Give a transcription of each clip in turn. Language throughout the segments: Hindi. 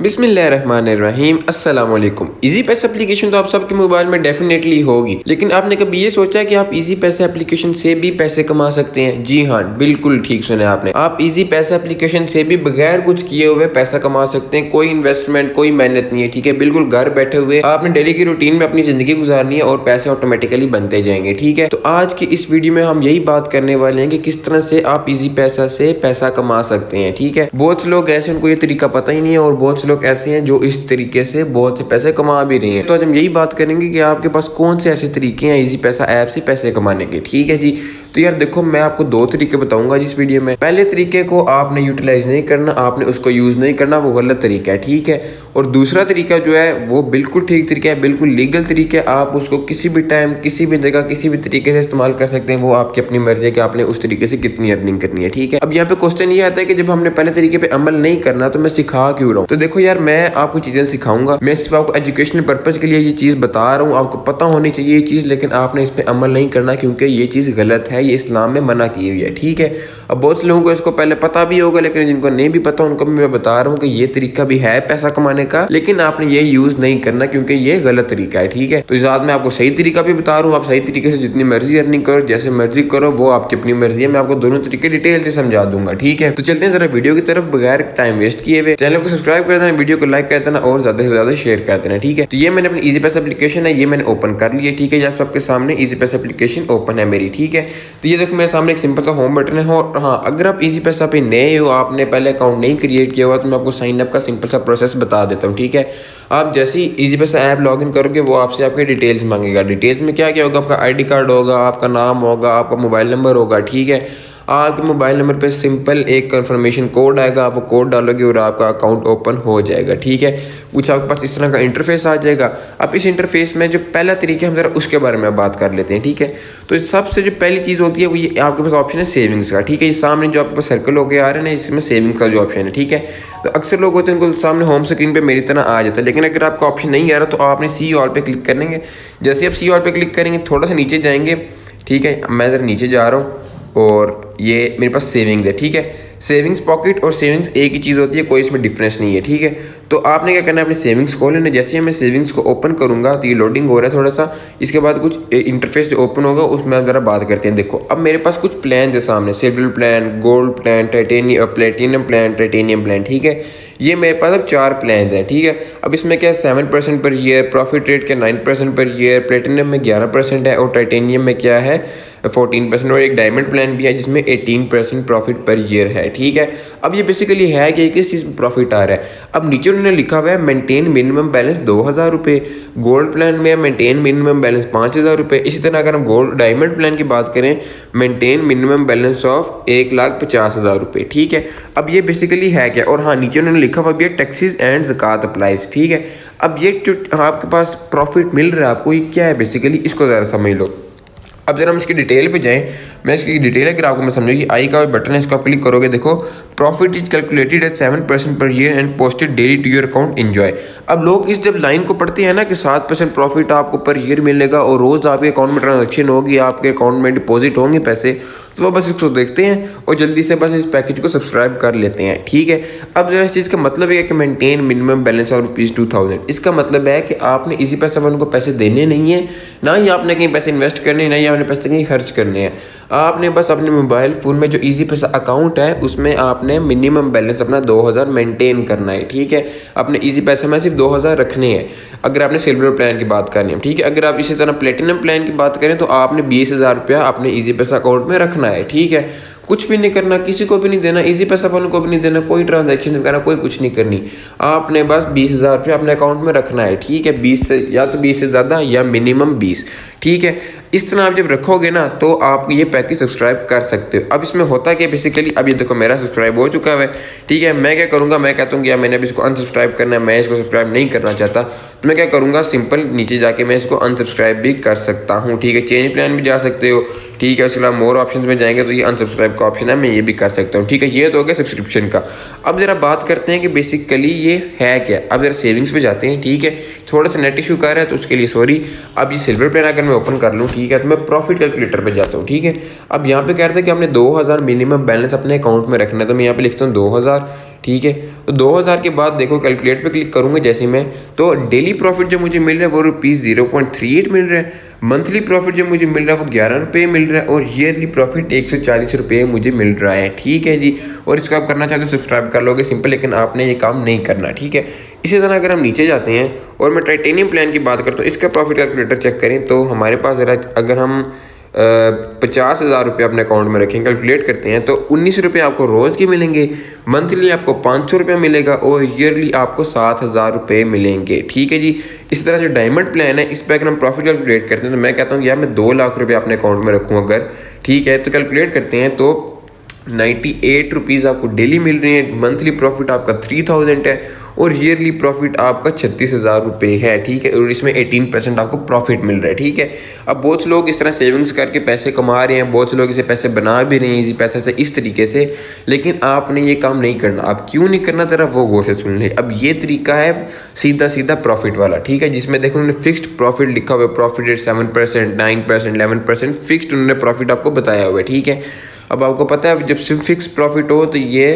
बिस्मिल्लाहिर्रहमानिर्रहीम अस्सलाम वालेकुम। इजी पैसा एप्लीकेशन तो आप सबके मोबाइल में डेफिनेटली होगी, लेकिन आपने कभी ये सोचा कि आप इजी पैसा एप्लीकेशन से भी पैसे कमा सकते हैं? जी हाँ, बिल्कुल ठीक सुना आपने। आप इजी पैसा एप्लीकेशन से भी बगैर कुछ किए हुए पैसा कमा सकते हैं। कोई इन्वेस्टमेंट, कोई मेहनत नहीं है, ठीक है। बिल्कुल घर बैठे हुए आपने डेली की रूटीन में अपनी जिंदगी गुजारनी है और पैसे ऑटोमेटिकली बनते जाएंगे, ठीक है। तो आज की इस वीडियो में हम यही बात करने वाले हैं कि किस तरह से आप इजी पैसा से पैसा कमा सकते हैं, ठीक है। बहुत से लोग ऐसे, उनको ये तरीका पता ही नहीं है और बहुत से लोग ऐसे हैं जो इस तरीके से बहुत से पैसे कमा भी रहे हैं। तो आज हम यही बात करेंगे कि आपके पास कौन से ऐसे तरीके हैं इजी पैसा ऐप से पैसे कमाने के, ठीक है जी। तो यार देखो, मैं आपको दो तरीके बताऊंगा जिस वीडियो में। पहले तरीके को आपने यूटिलाइज नहीं करना, आपने उसको यूज नहीं करना, वो गलत तरीका है, ठीक है। और दूसरा तरीका जो है वो बिल्कुल ठीक तरीका है, बिल्कुल लीगल तरीका है। आप उसको किसी भी टाइम, किसी भी जगह, किसी भी तरीके से इस्तेमाल कर सकते हैं। वो आपकी अपनी मर्जी है कि आपने उस तरीके से कितनी अर्निंग करनी है, ठीक है। अब यहाँ पे क्वेश्चन ये आता है कि जब हमने पहले तरीके पे अमल नहीं करना तो मैं सिखा क्यों रहा हूँ? तो देखो यार, मैं आपको चीजें सिखाऊंगा, मैं सिर्फ आपको एजुकेशनल पर्पज के लिए ये चीज बता रहा हूँ। आपको पता होनी चाहिए ये चीज, लेकिन आपने इस पे अमल नहीं करना क्योंकि ये चीज गलत है, ये इस्लाम में मना की हुई है, ठीक है। अब बहुत से लोगों को इसको पहले पता भी होगा, लेकिन जिनको नहीं भी पता उनको भी मैं बता रहा हूँ कि ये तरीका भी है पैसा कमाने का, लेकिन आपने ये यूज नहीं करना क्योंकि ये गलत तरीका है, ठीक है। तो इस बात में आपको सही तरीका भी बता रहा हूँ। आप सही तरीके से जितनी मर्जी अर्निंग करो, जैसे मर्जी करो, वो आपकी अपनी मर्जी है। मैं आपको दोनों तरीके डिटेल से समझा दूंगा, ठीक है। तो चलते हैं जरा वीडियो की तरफ बगैर टाइम वेस्ट किए हुए। चैनल को सब्सक्राइब कर देना, वीडियो को लाइक कर देना और ज्यादा से ज्यादा शेयर कर देना, ठीक है। तो ये मैंने अपनी इजी पैसा एप्लीकेशन है, ये मैंने ओपन कर लिया, ठीक है। आप सबके सामने इजी पैसा एप्लीकेशन ओपन है मेरी, ठीक है। तो ये देखो मेरे सामने एक सिंपल सा होम बटन है। और हाँ, अगर आप इजी पैसा पे नए हो, आपने पहले अकाउंट नहीं क्रिएट किया हुआ, तो मैं आपको साइन अप का सिंपल सा प्रोसेस बता देता हूँ, ठीक है। आप जैसे ही easy paisa app log in करोगे, वो आपसे आपके डिटेल्स मांगेगा। डिटेल्स में क्या क्या होगा? आपका आईडी कार्ड होगा, आपका नाम होगा, आपका मोबाइल नंबर होगा, ठीक है। आपके मोबाइल नंबर पे सिंपल एक कंफर्मेशन कोड आएगा, आप वो कोड डालोगे और आपका अकाउंट ओपन हो जाएगा, ठीक है। कुछ आपके पास इस तरह का इंटरफेस आ जाएगा। अब इस इंटरफेस में जो पहला तरीका हम जरा उसके बारे में बात कर लेते हैं, ठीक है। तो सबसे जो पहली चीज़ होती है वो ये, आपके पास ऑप्शन है सेविंग्स का, ठीक है। ये सामने जो आपके पास सर्कल होके आ रहे हैं ना, इसमें सेविंग्स का जो ऑप्शन है, ठीक है। तो अक्सर लोग होते हैं उनको सामने होम स्क्रीन पे मेरी तरह आ जाता है, लेकिन अगर आपका ऑप्शन नहीं आ रहा तो आपने सी ऑल पे क्लिक करेंगे। जैसे आप सी ऑल पे क्लिक करेंगे, थोड़ा सा नीचे जाएंगे, ठीक है। मैं ज़रा नीचे जा रहा हूँ और ये मेरे पास सेविंग्स है, ठीक है। सेविंग्स पॉकेट और सेविंग्स एक ही चीज़ होती है, कोई इसमें डिफरेंस नहीं है, ठीक है। तो आपने क्या करना है, अपनी सेविंग्स खोल लेना। जैसे ही मैं सेविंग्स को ओपन करूंगा तो ये लोडिंग हो रहा है थोड़ा सा। इसके बाद कुछ इंटरफेस जो ओपन होगा उसमें आप ज़रा बात करते हैं। देखो अब मेरे पास कुछ प्लान है सामने, silver plan, gold plan, platinum plan, titanium plan, ठीक है। ये मेरे पास अब 4 प्लान हैं, ठीक है। अब इसमें क्या 7% पर ईयर, प्रॉफिट रेट क्या 9% पर ईयर, प्लेटिनम में 11% है और टाइटेनियम में क्या है 14%, और एक डायमंड प्लान भी है जिसमें 18% प्रॉफिट पर ईयर है, ठीक है। अब ये बेसिकली है कि किस चीज़ में प्रॉफिट आ रहा है। अब नीचे उन्होंने लिखा हुआ है मेंटेन मिनिमम बैलेंस 2000 रुपये, गोल्ड प्लान में मेंटेन मिनिमम बैलेंस 5000 रुपये। इसी तरह अगर हम गोल्ड डायमंड प्लान की बात करें, मेंटेन मिनिमम बैलेंस ऑफ 1,50,000 रुपये, ठीक है। अब ये बेसिकली है क्या? और हाँ, नीचे उन्होंने लिखा हुआ भी है टैक्सेस एंड ज़कात अप्लाइज, ठीक है। अब ये जो आपके पास प्रॉफिट मिल रहा है आपको, ये क्या है बेसिकली, इसको ज़रा समझ लो। अब जरा हम इसकी डिटेल पे जाएं। मैं इसकी डिटेल अगर आपको मैं समझूँ कि आई का बटन है, इसको आप क्लिक करोगे, देखो profit is calculated at 7% per year and posted daily to your account enjoy. अब लोग इस जब लाइन को पढ़ते हैं ना कि 7% प्रॉफिट आपको पर ईयर मिलेगा और रोज़ आपके अकाउंट में ट्रांजेक्शन होगी, आपके अकाउंट में डिपॉजिट होंगे पैसे, तो वो बस इसको देखते हैं और जल्दी से बस इस पैकेज को सब्सक्राइब कर लेते हैं, ठीक है। अब जरा इस चीज़ का मतलब है कि मेंटेन मिनिमम बैलेंस ऑफ ₹2000। इसका मतलब है कि आपने इजी पैसा वालों को पैसे देने नहीं है, ना ही आपने कहीं पैसे इन्वेस्ट करने, ना ही आपने पैसे कहीं खर्च करने हैं। आपने बस अपने मोबाइल फ़ोन में जो इजी पैसा अकाउंट है उसमें आपने मिनिमम बैलेंस अपना 2000 मेंटेन करना है, ठीक है। अपने इजी पैसे में सिर्फ 2000 रखने हैं अगर आपने सिल्वर प्लान की बात करनी है, ठीक है। अगर आप इसी तरह प्लेटिनम प्लान की बात करें तो आपने 20,000 रुपया अपने इजी पैसा अकाउंट में रखना है, ठीक है। कुछ भी नहीं करना, किसी को भी नहीं देना, इजी पैसा वालों को भी नहीं देना, कोई ट्रांजैक्शन करना, कोई कुछ नहीं करनी। आपने बस 20,000 रुपया अपने अकाउंट में रखना है, ठीक है। 20 से या तो 20 से ज़्यादा या मिनिमम 20, ठीक है। इस तरह आप जब रखोगे ना तो आप ये पैकेज सब्सक्राइब कर सकते हो। अब इसमें होता क्या बेसिकली, अब ये देखो मेरा सब्सक्राइब हो चुका है, ठीक है। मैं क्या करूँगा, मैं कहता हूँ कि यार मैंने अब इसको अनसब्सक्राइब करना है, मैं इसको सब्सक्राइब नहीं करना चाहता, तो मैं क्या करूँगा, सिंपल नीचे जाके मैं इसको अनसब्सक्राइब भी कर सकता हूँ, ठीक है। चेंज प्लान भी जा सकते हो, ठीक है। उसके अलावा मोर ऑप्शन में जाएंगे तो ये अनसब्सक्राइब का ऑप्शन है, मैं ये भी कर सकता हूँ, ठीक है। ये तो हो गया सब्सक्रिप्शन का। अब जरा बात करते हैं कि बेसिकली ये है क्या। अब जरा सेविंग्स पे जाते हैं, ठीक है। थोड़ा सा नेट इशू कर रहा है तो उसके लिए सॉरी। अब ये सिल्वर प्लान अगर मैं ओपन कर लूँ, ठीक है, तो मैं प्रॉफिट कैलकुलेटर पे जाता हूँ, ठीक है। अब यहाँ पे कह रहे थे कि आपने 2000 मिनिमम बैलेंस अपने अकाउंट में रखना है, तो मैं यहाँ पे लिखता हूँ 2000, ठीक है। तो 2000 के बाद देखो कैलकुलेट पे क्लिक करूँगा जैसे मैं, तो डेली प्रॉफिट जो मुझे मिल रहा है वो ₹0.38 मिल रहा है। मंथली प्रॉफिट जो मुझे मिल रहा है वो ₹11 मिल रहा है और ईयरली प्रॉफिट ₹140 मुझे मिल रहा है, ठीक है जी। और इसको आप करना चाहते हो सब्सक्राइब कर लोगे सिंपल, लेकिन आपने ये काम नहीं करना, ठीक है। इसी तरह अगर हम नीचे जाते हैं और मैं टाइटेनियम प्लान की बात करता हूँ, इसका प्रॉफिट कैलकुलेटर चेक करें तो हमारे पास अगर हम 50,000 रुपये अपने अकाउंट में रखें, कैलकुलेट करते हैं तो ₹19 आपको रोज़ के मिलेंगे, मंथली आपको ₹500 मिलेगा और ईयरली आपको ₹7,000 मिलेंगे, ठीक है जी। इस तरह जो डायमंड प्लान है इस पर अगर हम प्रॉफिट कैलकुलेट करते हैं तो मैं कहता हूँ यार मैं 2 लाख रुपये अपने अकाउंट में रखूँ अगर, ठीक है। तो कैलकुलेट करते हैं तो ₹98 आपको डेली मिल रहे हैं, मंथली प्रॉफिट आपका 3000 है और ईयरली प्रॉफिट आपका ₹36,000 है, ठीक है। और इसमें 18% आपको प्रॉफिट मिल रहा है, ठीक है। अब बहुत से लोग इस तरह सेविंग्स करके पैसे कमा रहे हैं, बहुत से लोग इसे पैसे बना भी रहे हैं इसी पैसे से इस तरीके से, लेकिन आपने ये काम नहीं करना। आप क्यों नहीं करना ज़रा वो गौर से सुन ले। अब ये तरीका है सीधा सीधा प्रॉफिट वाला, ठीक है, जिसमें देखो उन्होंने फिक्स्ड प्रॉफिट लिखा हुआ है, प्रॉफिट रेट 7%, 9%, 11% फिक्स्ड उन्होंने प्रॉफिट आपको बताया हुआ है, ठीक है। अब आपको पता है जब सिर्फ फिक्स प्रॉफिट हो तो ये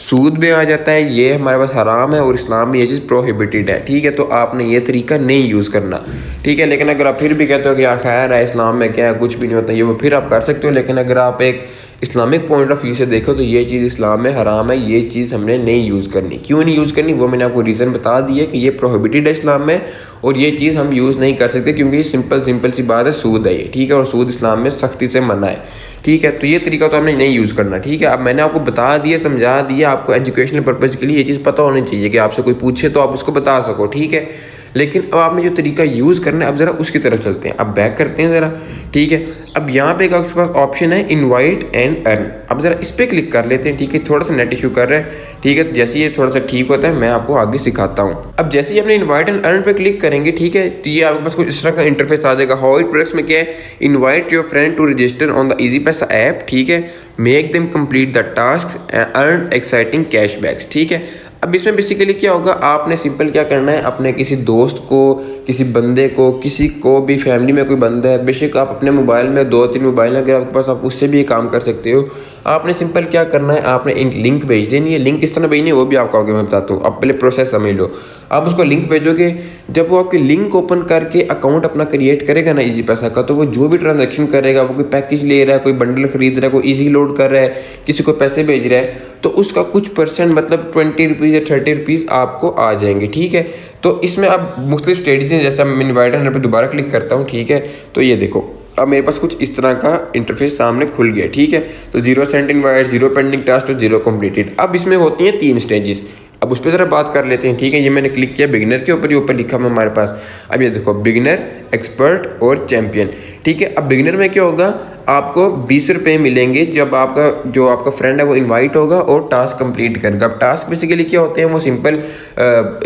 सूद में आ जाता है, ये हमारे पास हराम है और इस्लाम में ये चीज़ प्रोहिबिटेड है, ठीक है। तो आपने ये तरीका नहीं यूज़ करना, ठीक है। लेकिन अगर आप फिर भी कहते हो कि यार खैर है इस्लाम में क्या है कुछ भी नहीं होता ये वो, फिर आप कर सकते हो। लेकिन अगर आप एक इस्लामिक पॉइंट ऑफ व्यू से देखो तो ये चीज़ इस्लाम में हराम है, ये चीज़ हमने नहीं यूज़ करनी। क्यों नहीं यूज़ करनी वो मैंने आपको रीज़न बता दिया कि ये प्रोहिबिटेड है इस्लाम में और ये चीज़ हम यूज़ नहीं कर सकते क्योंकि ये सिंपल सी बात है, सूद है ये, ठीक है। और सूद इस्लाम में सख्ती से मना है, ठीक है। तो ये तरीका तो हमने नहीं यूज़ करना, ठीक है। अब मैंने आपको बता दिया, समझा दिया, आपको एजुकेशनल पर्पज़ के लिए ये चीज़ पता होनी चाहिए कि आपसे कोई पूछे तो आप उसको बता सको, ठीक है। लेकिन अब आपने जो तरीका यूज़ करना है अब ज़रा उसकी तरफ चलते हैं। अब बैक करते हैं ज़रा, ठीक है। अब यहाँ पे एक आपके पास ऑप्शन है इनवाइट एंड अर्न, अब ज़रा इस पर क्लिक कर लेते हैं, ठीक है। थोड़ा सा नेट इशू कर रहा है, ठीक है। जैसे ये थोड़ा सा ठीक होता है मैं आपको आगे सिखाता हूँ। अब जैसे ही अपने इनवाइट एंड अर्न पे क्लिक करेंगे, ठीक है, तो ये आपके पास कुछ इस तरह का इंटरफेस आ जाएगा। हाउ इट वर्क्स में क्या है, invite your friend to register on the easy paisa app, ठीक है, make them complete the task and earn exciting cashbacks, ठीक है। अब इसमें बेसिकली क्या होगा, आपने सिंपल क्या करना है, अपने किसी दोस्त को, किसी बंदे को, किसी को भी, फैमिली में कोई बंदा है, बेशक आप अपने मोबाइल में 2-3 मोबाइल अगर आपके पास आप उससे भी ये काम कर सकते हो। आपने सिंपल क्या करना है, आपने एक लिंक भेज देनी है। लिंक किस तरह भेजनी है वो भी आपको आगे मैं बताता हूँ, आप पहले प्रोसेस समझ लो। आप उसको लिंक भेजोगे, जब वो आपकी लिंक ओपन करके अकाउंट अपना क्रिएट करेगा ना इजी पैसा का, तो वो जो भी ट्रांजैक्शन करेगा, वो कोई पैकेज ले रहा है, कोई बंडल खरीद रहा है, कोई इजी लोड कर रहा है, किसी को पैसे भेज रहा है, तो उसका कुछ परसेंट मतलब ₹20 या ₹30 आपको आ जाएंगे, ठीक है। तो इसमें अब मुख्तलिफ स्टेजेस हैं, जैसे मैं इनवाइट पर दोबारा क्लिक करता हूँ, ठीक है। तो ये देखो अब मेरे पास कुछ इस तरह का इंटरफेस सामने खुल गया, ठीक है। तो 0 सेंट इनवाइट, 0 पेंडिंग टास्क और 0 कंप्लीटेड। अब इसमें होती हैं 3 स्टेजेस। अब उस पर ज़रा बात कर लेते हैं, ठीक है। ये मैंने क्लिक किया बिगिनर के ऊपर, ये ऊपर लिखा हुआ हमारे पास। अब ये देखो बिगिनर, एक्सपर्ट और चैंपियन, ठीक है। अब बिगिनर में क्या होगा, आपको ₹20 मिलेंगे जब आपका फ्रेंड है वो इनवाइट होगा और टास्क कंप्लीट करेगा। अब टास्क बेसिकली क्या होते हैं, वो सिंपल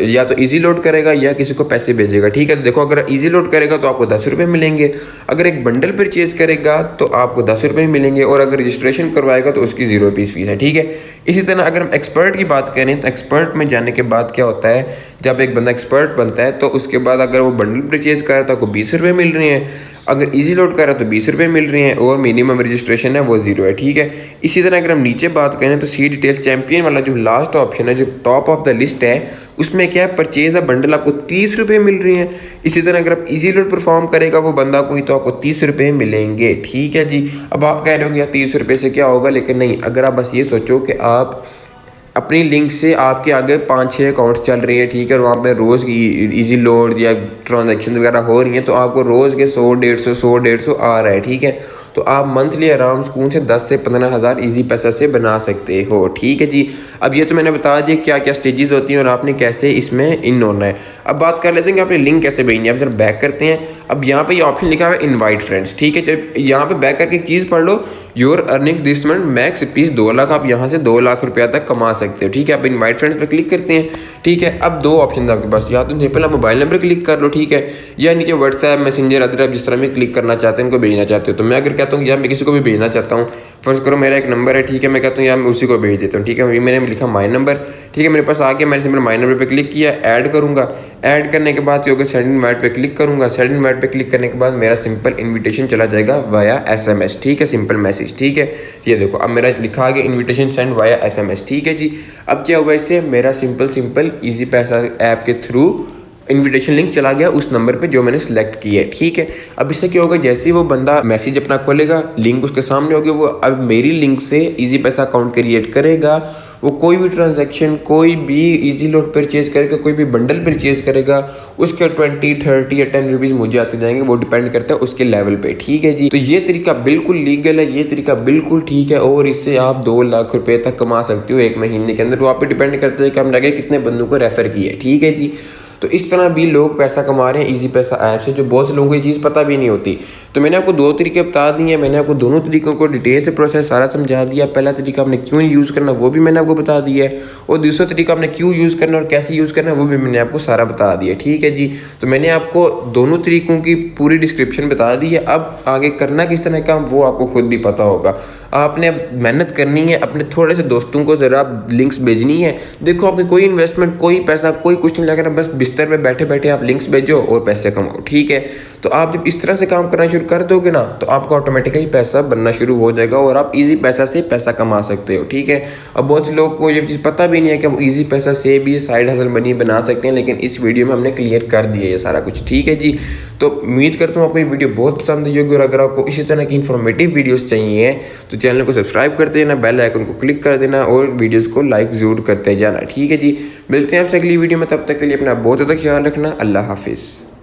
या तो इजी लोड करेगा या किसी को पैसे भेजेगा, ठीक है। तो देखो अगर इजी लोड करेगा तो आपको ₹10 मिलेंगे, अगर एक बंडल परचेज करेगा तो आपको ₹10 मिलेंगे और अगर रजिस्ट्रेशन करवाएगा तो उसकी ₹0 फीस है, ठीक है। इसी तरह अगर हम एक्सपर्ट की बात करें तो एक्सपर्ट में जाने के बाद क्या होता है, जब एक बंदा एक्सपर्ट बनता है तो उसके बाद अगर वो बंडल परचेज करे तो आपको ₹20 मिल रहे हैं, अगर इजी लोड कर रहा है तो ₹20 मिल रहे हैं और मिनिमम रजिस्ट्रेशन है वो 0 है, ठीक है। इसी तरह अगर हम नीचे बात करें तो सी डिटेल्स चैंपियन वाला जो लास्ट ऑप्शन है, जो टॉप ऑफ द लिस्ट है, उसमें क्या है, परचेज अ बंडल आपको ₹30 मिल रही हैं। इसी तरह अगर आप इजी लोड परफॉर्म करेगा वो बंदा कोई तो आपको ₹30 मिलेंगे, ठीक है जी। अब आप कह रहे हो कि यार ₹30 से क्या होगा, लेकिन नहीं, अगर आप बस ये सोचो कि आप अपनी लिंक से आपके आगे 5-6 अकाउंट्स चल रही हैं, ठीक है, और वहाँ पे रोज़ की इजी लोड या ट्रांजैक्शन वगैरह हो रही हैं, तो आपको रोज़ के 100-150 आ रहा है, ठीक है। तो आप मंथली आराम सुकून से 10 से 15 हज़ार ईजी पैसा से बना सकते हो, ठीक है जी। अब ये तो मैंने बता दिया क्या क्या स्टेजेस होती हैं और आपने कैसे इसमें इन होना है। अब बात कर लेते हैं कि आपने लिंक कैसे भेजनी है। अब सर बैक करते हैं, अब यहाँ पे ये ऑप्शन लिखा हुआ है इनवाइट फ्रेंड्स, ठीक है। जब यहाँ पे बैक करके चीज़ पढ़ लो, your earnings this month max ₹2 lakh, आप यहाँ से ₹2 लाख तक कमा सकते हो, ठीक है। आप इनवाइट फ्रेंड्स पे क्लिक करते हैं, ठीक है। अब 2 ऑप्शन आपके पास, या तो सिंपल आप मोबाइल नंबर क्लिक कर लो, ठीक है, या नीचे व्हाट्सएप, मैसेंजर, अदर आप जिस तरह में क्लिक करना चाहते हैं, उनको भेजना चाहते हो। तो मैं अगर कहता हूँ यार मैं किसी को भी भेजना चाहता हूँ, फर्स्ट करो मेरा एक नंबर है, ठीक है, मैं कहता हूँ यार मैं उसी को भेज देता हूँ, ठीक है। मैंने लिखा माई नंबर, ठीक है, मेरे पास आ गया, मैंने सिंपल माई नंबर पर क्लिक किया, ऐड करूँगा। ऐड करने के बाद होगा सेंड इनवाइट पे क्लिक करूंगा। सेंड इनवाइट पे क्लिक करने के बाद मेरा सिंपल इन्विटेशन चला जाएगा वाया SMS, ठीक है, सिंपल मैसेज, ठीक है। ये देखो अब मेरा लिखा गया इन्विटेशन सेंड वाया SMS, ठीक है जी। अब क्या हुआ, इससे मेरा सिंपल इजी पैसा ऐप के थ्रू इन्विटेशन लिंक चला गया उस नंबर पे जो मैंने सेलेक्ट किया है, ठीक है। अब इससे क्या होगा, जैसे ही वो बंदा मैसेज अपना खोलेगा, लिंक उसके सामने होगी, वो अब मेरी लिंक से इजी पैसा अकाउंट क्रिएट करेगा। वो कोई भी ट्रांजैक्शन, कोई भी इजी लोड परचेज करेगा, कोई भी बंडल परचेज करेगा, उसके 20, 30 या 10 रुपीज़ मुझे आते जाएंगे। वो डिपेंड करता है उसके लेवल पे, ठीक है जी। तो ये तरीका बिल्कुल लीगल है, ये तरीका बिल्कुल ठीक है और इससे आप 2 लाख रुपए तक कमा सकते हो 1 महीने के अंदर। वो आप पे डिपेंड करता है कि हमने कितने बंदों को रेफर किया है, ठीक है जी। तो इस तरह भी लोग पैसा कमा रहे हैं इजी पैसा ऐप से, जो बहुत से लोगों को ये चीज़ पता भी नहीं होती। तो मैंने आपको 2 तरीके बता दिए, मैंने आपको दोनों तरीकों को डिटेल से प्रोसेस सारा समझा दिया। पहला तरीका आपने क्यों यूज़ करना वो भी मैंने आपको बता दिया है, और दूसरा तरीका आपने क्यों यूज़ करना और कैसे यूज़ करना वो भी मैंने आपको सारा बता दिया, ठीक है जी। तो मैंने आपको दोनों तरीकों की पूरी डिस्क्रिप्शन बता दी है। अब आगे करना किस तरह काम वो आपको खुद भी पता होगा। आपने मेहनत करनी है, अपने थोड़े से दोस्तों को ज़रा लिंक्स भेजनी है। देखो आपकी कोई इन्वेस्टमेंट, कोई पैसा, कोई कुछ नहीं लगना, बस बिस्तर पे बैठे बैठे आप लिंक्स भेजो और पैसे कमाओ, ठीक है। तो आप जब इस तरह से काम करना शुरू कर दोगे ना, तो आपका ऑटोमेटिकली पैसा बनना शुरू हो जाएगा और आप इजी पैसा से पैसा कमा सकते हो, ठीक है। अब बहुत से लोग को ये चीज़ पता भी नहीं है कि वो इजी पैसा से भी साइड हसल मनी बना सकते हैं, लेकिन इस वीडियो में हमने क्लियर कर दिया ये सारा कुछ, ठीक है जी। तो उम्मीद करता हूँ आपको ये वीडियो बहुत पसंद आई होगी, और अगर आपको इसी तरह की इन्फॉर्मेटिव वीडियोस चाहिए तो चैनल को सब्सक्राइब करते जाना, बेल आइकन को क्लिक कर देना और वीडियोस को लाइक ज़रूर करते जाना, ठीक है जी। मिलते हैं आपसे अगली वीडियो में, तब तक के लिए अपना बहुत ज़्यादा ख्याल रखना। अल्लाह हाफिज़।